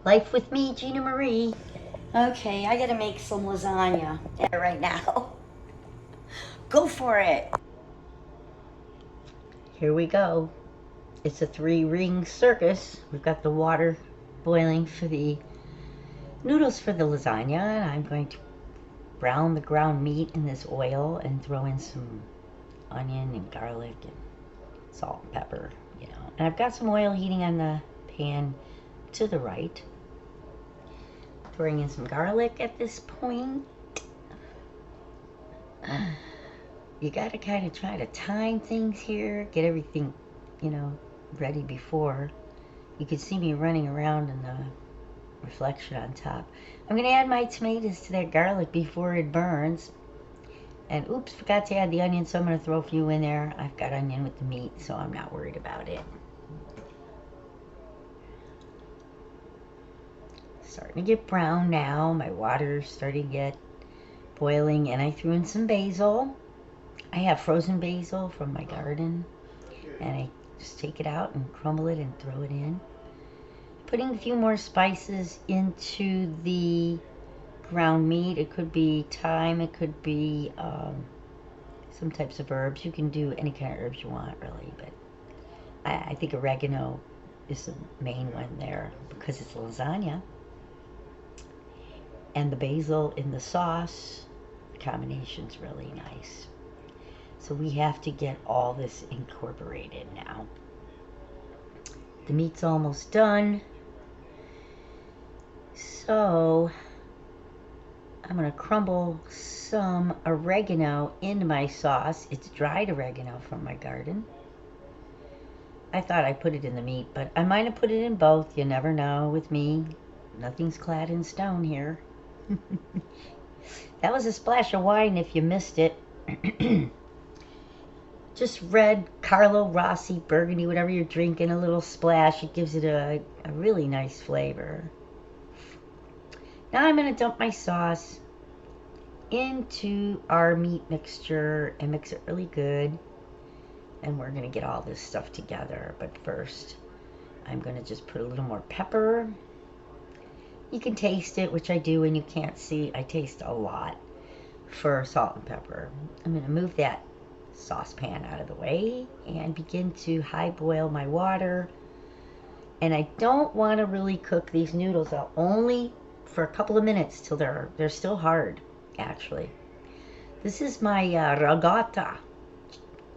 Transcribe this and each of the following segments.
Life with me, Gina Marie. Okay, I gotta make some lasagna right now. Go for it. Here we go. It's a 3-ring circus. We've got the water boiling for the noodles for the lasagna, and I'm going to brown the ground meat in this oil and throw in some onion and garlic and salt and pepper, And I've got some oil heating on the pan to the right. Throwing in some garlic at this point. You gotta kind of try to time things here, get everything, ready before. You can see me running around in the reflection on top. I'm gonna add my tomatoes to that garlic before it burns. And oops, forgot to add the onion, so I'm gonna throw a few in there. I've got onion with the meat, so I'm not worried about it. Starting to get brown now. My water's starting to get boiling, and I threw in some basil. I have frozen basil from my garden, and I just take it out and crumble it and throw it in. Putting a few more spices into the ground meat. It could be thyme, it could be some types of herbs. You can do any kind of herbs you want, really, but I think oregano is the main one there because it's lasagna. And the basil in the sauce, the combination's really nice. So we have to get all this incorporated now. The meat's almost done. So I'm going to crumble some oregano into my sauce. It's dried oregano from my garden. I thought I put it in the meat, but I might have put it in both. You never know with me. Nothing's clad in stone here. That was a splash of wine if you missed it. Just red Carlo Rossi, Burgundy, whatever you're drinking, a little splash. It gives it a really nice flavor. Now I'm going to dump my sauce into our meat mixture and mix it really good. And we're going to get all this stuff together. But first, I'm going to just put a little more pepper. You can taste it, which I do, and you can't see. I taste a lot for salt and pepper. I'm going to move that saucepan out of the way and begin to high boil my water. And I don't want to really cook these noodles out, only for a couple of minutes till they're still hard, actually. This is my ricotta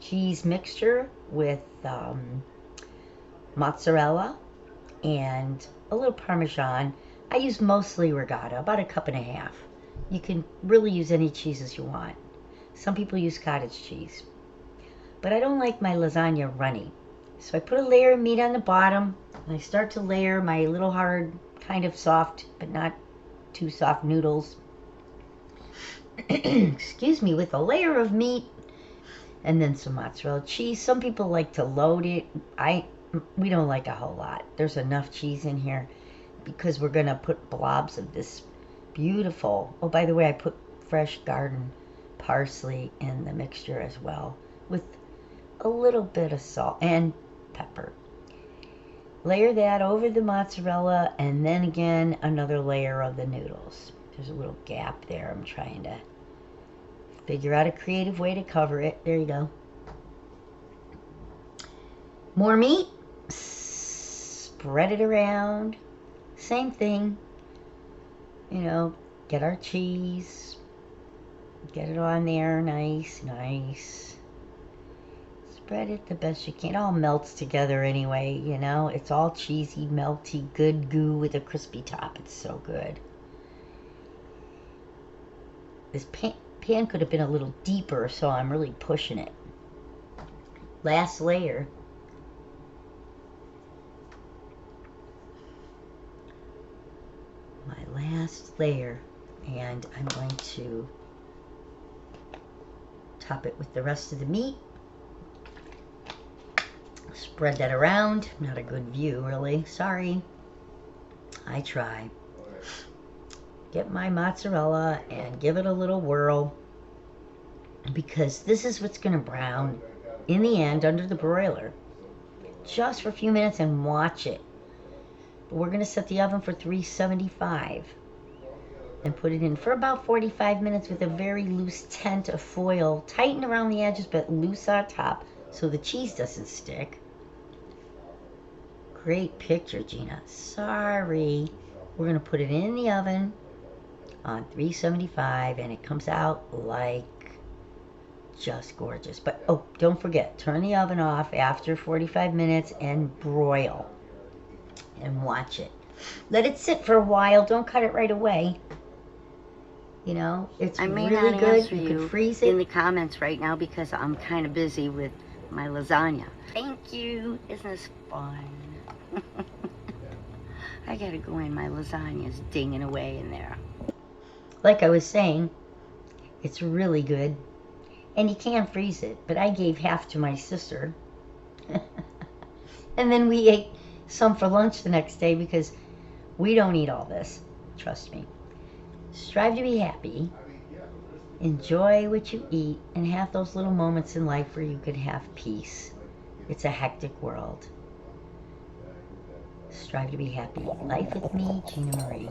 cheese mixture with mozzarella and a little Parmesan. I use mostly ricotta, about 1.5 cups. You can really use any cheeses you want. Some people use cottage cheese. But I don't like my lasagna runny. So I put a layer of meat on the bottom, and I start to layer my little hard, kind of soft, but not too soft noodles. Excuse me, with a layer of meat, and then some mozzarella cheese. Some people like to load it. We don't like a whole lot. There's enough cheese in here because we're going to put blobs of this beautiful. Oh, by the way, I put fresh garden parsley in the mixture as well with a little bit of salt and pepper. Layer that over the mozzarella, and then again another layer of the noodles. There's a little gap there. I'm trying to figure out a creative way to cover it. There you go. More meat. Spread it around. Same thing. Get our cheese. Get it on there. Nice. Spread it the best you can. It all melts together anyway, It's all cheesy, melty, good goo with a crispy top. It's so good. This pan could have been a little deeper, so I'm really pushing it. Last layer. My last layer. And I'm going to top it with the rest of the meat. Spread that around. Not a good view, really. Sorry. I try. Get my mozzarella and give it a little whirl, because this is what's going to brown in the end under the broiler. Just for a few minutes and watch it. We're going to set the oven for 375 and put it in for about 45 minutes with a very loose tent of foil. Tighten around the edges but loose on top so the cheese doesn't stick. Great picture, Gina. Sorry. We're going to put it in the oven on 375 and it comes out like just gorgeous. But oh, don't forget, turn the oven off after 45 minutes and broil and watch it. Let it sit for a while. Don't cut it right away. You know, it's really good. You can freeze it in the comments right now because I'm kind of busy with my lasagna. Thank you. Isn't this fun? I gotta go in. My lasagna's dinging away in there. Like I was saying, it's really good. And you can freeze it, but I gave half to my sister. And then we ate some for lunch the next day because we don't eat all this. Trust me. Strive to be happy. Enjoy what you eat and have those little moments in life where you can have peace. It's a hectic world. Strive to be happy. Life with me, Gina Marie.